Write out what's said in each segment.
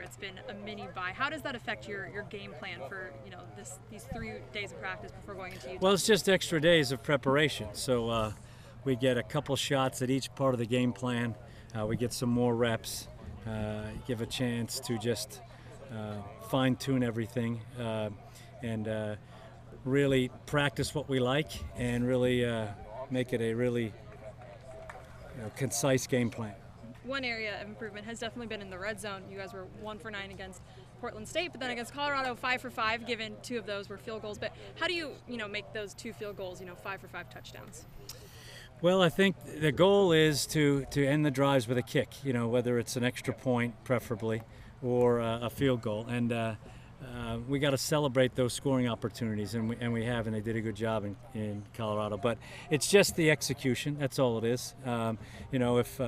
it's been a mini bye. How does that affect your game plan for these 3 days of practice before going into Utah? Well, it's just extra days of preparation. So we get a couple shots at each part of the game plan. We get some more reps, give a chance to just fine-tune everything and really practice what we like and really make it a really concise game plan. One area of improvement has definitely been in the red zone. You guys were 1 for 9 against Portland State, but then against Colorado, 5 for 5, given 2 of those were field goals. But how do you make those 2 field goals, 5 for 5 touchdowns? Well, I think the goal is to end the drives with a kick, whether it's an extra point, preferably, or a field goal. And we got to celebrate those scoring opportunities, and we have, and they did a good job in Colorado. But it's just the execution. That's all it is. If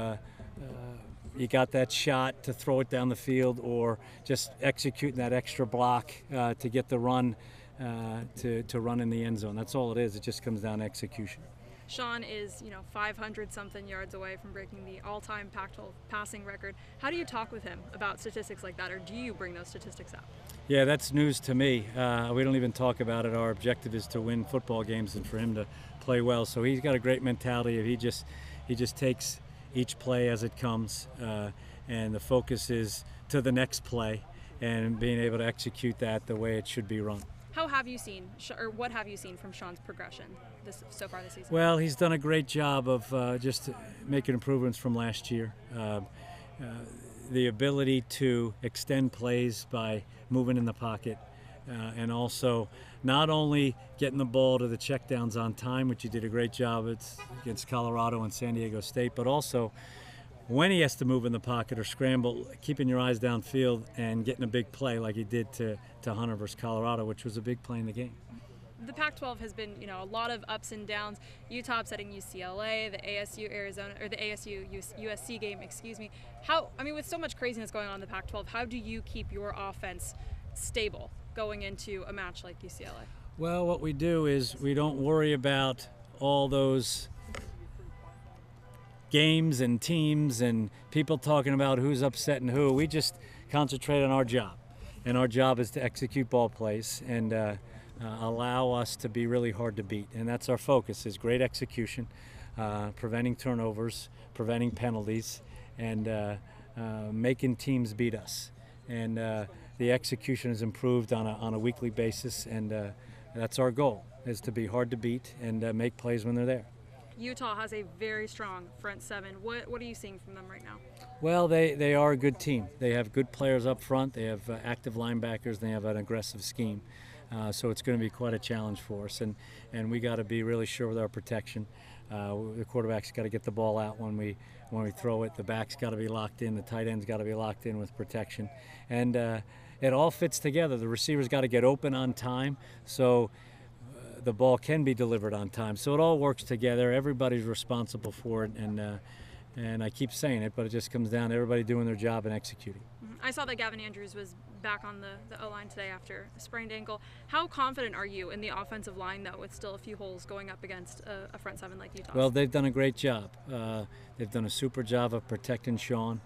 you got that shot to throw it down the field, or just executing that extra block to get the run to run in the end zone. That's all it is. It just comes down to execution. Sean is, 500-something yards away from breaking the all-time Pac-12 passing record. How do you talk with him about statistics like that, or do you bring those statistics up? Yeah, that's news to me. We don't even talk about it. Our objective is to win football games and for him to play well. So he's got a great mentality. He just takes each play as it comes, and the focus is to the next play and being able to execute that the way it should be run. How have you seen, or what have you seen from Sean's progression so far this season? Well, he's done a great job of just making improvements from last year. The ability to extend plays by moving in the pocket, and also not only getting the ball to the checkdowns on time, which he did a great job against Colorado and San Diego State, but also when he has to move in the pocket or scramble, keeping your eyes downfield and getting a big play like he did to Hunter versus Colorado, which was a big play in the game. The Pac-12 has been, a lot of ups and downs. Utah upsetting UCLA, the ASU Arizona, or the ASU USC game, excuse me. With so much craziness going on in the Pac-12, how do you keep your offense stable going into a match like UCLA? Well, what we do is we don't worry about all those games and teams and people talking about who's upsetting who. We just concentrate on our job, and our job is to execute ball plays and allow us to be really hard to beat. And that's our focus, is great execution, preventing turnovers, preventing penalties, and making teams beat us. And the execution is improved on a weekly basis, and that's our goal, is to be hard to beat and make plays when they're there. Utah has a very strong front seven. What are you seeing from them right now? Well, they are a good team. They have good players up front. They have active linebackers. They have an aggressive scheme. So it's going to be quite a challenge for us. And we got to be really sure with our protection. The quarterback's got to get the ball out when we throw it. The back's got to be locked in. The tight end's got to be locked in with protection. And it all fits together. The receiver's got to get open on time, so the ball can be delivered on time. So it all works together. Everybody's responsible for it, and I keep saying it, but it just comes down to everybody doing their job and executing. I saw that Gavin Andrews was back on the O-line today after a sprained ankle. How confident are you in the offensive line, though, with still a few holes going up against a front seven like Utah? Well, they've done a great job. They've done a super job of protecting Sean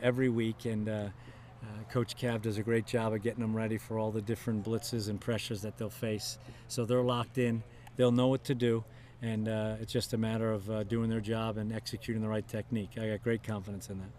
every week, and Coach Cav does a great job of getting them ready for all the different blitzes and pressures that they'll face. So they're locked in. They'll know what to do, and it's just a matter of doing their job and executing the right technique. I got great confidence in that.